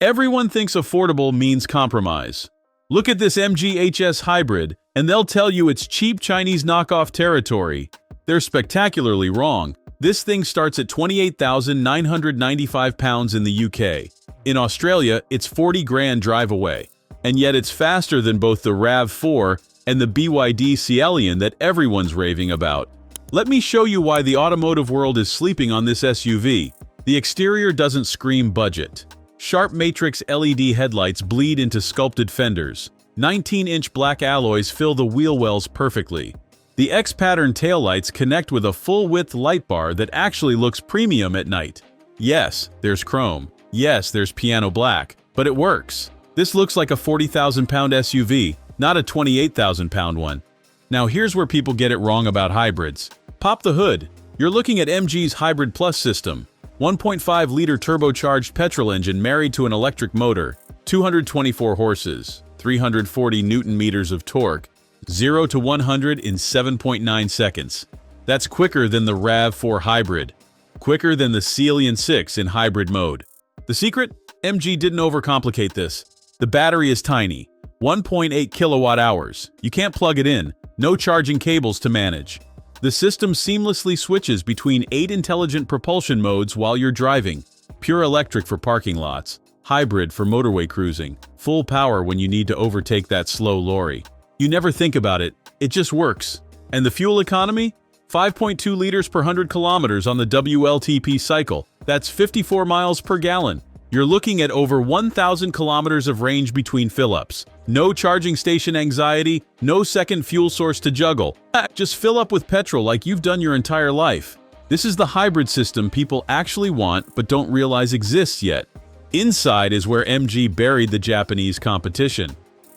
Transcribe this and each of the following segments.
Everyone thinks affordable means compromise. Look at this MG HS Hybrid, and they'll tell you it's cheap Chinese knockoff territory. They're spectacularly wrong. This thing starts at £28,995 in the UK. In Australia, it's 40 grand drive away. And yet it's faster than both the RAV4 and the BYD Sealion that everyone's raving about. Let me show you why the automotive world is sleeping on this SUV. The exterior doesn't scream budget. Sharp matrix LED headlights bleed into sculpted fenders. 19-inch black alloys fill the wheel wells perfectly. The X-pattern taillights connect with a full-width light bar that actually looks premium at night. Yes, there's chrome. Yes, there's piano black. But it works. This looks like a 40,000-pound SUV, not a 28,000-pound one. Now here's where people get it wrong about hybrids. Pop the hood. You're looking at MG's Hybrid Plus system. 1.5-liter turbocharged petrol engine married to an electric motor, 224 horses, 340 newton-meters of torque, 0 to 100 in 7.9 seconds. That's quicker than the RAV4 Hybrid, quicker than the Sealion 6 in hybrid mode. The secret? MG didn't overcomplicate this. The battery is tiny, 1.8 kilowatt hours. You can't plug it in, no charging cables to manage. The system seamlessly switches between 8 intelligent propulsion modes while you're driving. Pure electric for parking lots, hybrid for motorway cruising, full power when you need to overtake that slow lorry. You never think about it, it just works. And the fuel economy? 5.2 liters per 100 kilometers on the WLTP cycle. That's 54 miles per gallon. You're looking at over 1,000 kilometers of range between fill-ups. No charging station anxiety, no second fuel source to juggle. Just fill up with petrol like you've done your entire life. This is the hybrid system people actually want but don't realize exists yet. Inside is where MG buried the Japanese competition.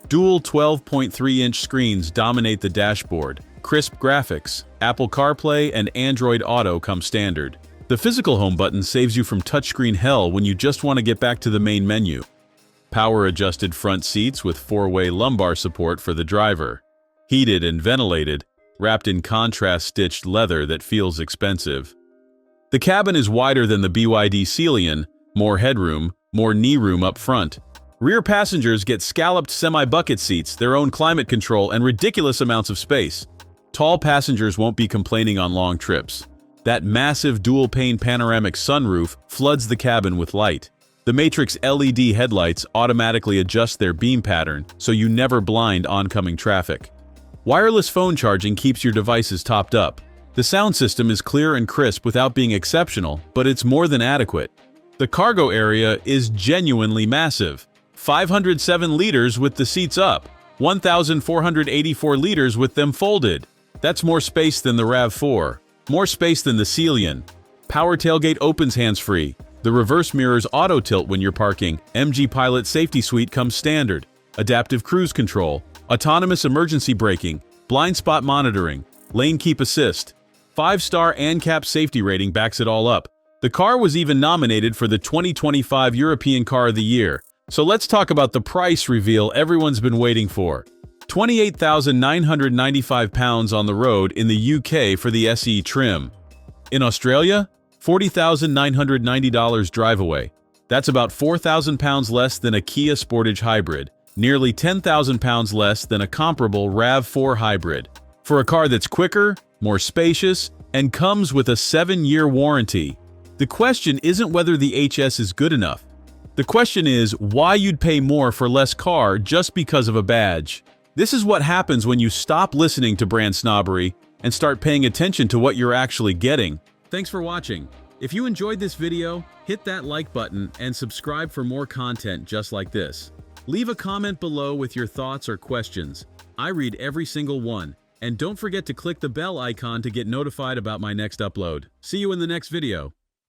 Dual 12.3-inch screens dominate the dashboard. Crisp graphics, Apple CarPlay and Android Auto come standard. The physical home button saves you from touchscreen hell when you just want to get back to the main menu. Power-adjusted front seats with 4-way lumbar support for the driver. Heated and ventilated, wrapped in contrast-stitched leather that feels expensive. The cabin is wider than the BYD Sealion, more headroom, more knee room up front. Rear passengers get scalloped semi-bucket seats, their own climate control, and ridiculous amounts of space. Tall passengers won't be complaining on long trips. That massive dual-pane panoramic sunroof floods the cabin with light. The matrix LED headlights automatically adjust their beam pattern so you never blind oncoming traffic. Wireless phone charging keeps your devices topped up. The sound system is clear and crisp without being exceptional, but it's more than adequate. The cargo area is genuinely massive. 507 liters with the seats up, 1,484 liters with them folded. That's more space than the RAV4. More space than the Sealion. Power tailgate opens hands-free. The reverse mirrors auto-tilt when you're parking. MG Pilot Safety Suite comes standard. Adaptive cruise control. Autonomous emergency braking. Blind spot monitoring. Lane keep assist. 5-star ANCAP safety rating backs it all up. The car was even nominated for the 2025 European Car of the Year. So let's talk about the price reveal everyone's been waiting for. £28,995 on the road in the UK for the SE trim. In Australia, $40,990 drive away. That's about £4,000 less than a Kia Sportage Hybrid, nearly £10,000 less than a comparable RAV4 Hybrid. For a car that's quicker, more spacious, and comes with a 7-year warranty. The question isn't whether the HS is good enough. The question is why you'd pay more for less car just because of a badge. This is what happens when you stop listening to brand snobbery and start paying attention to what you're actually getting. Thanks for watching. If you enjoyed this video, hit that like button and subscribe for more content just like this. Leave a comment below with your thoughts or questions. I read every single one. And don't forget to click the bell icon to get notified about my next upload. See you in the next video.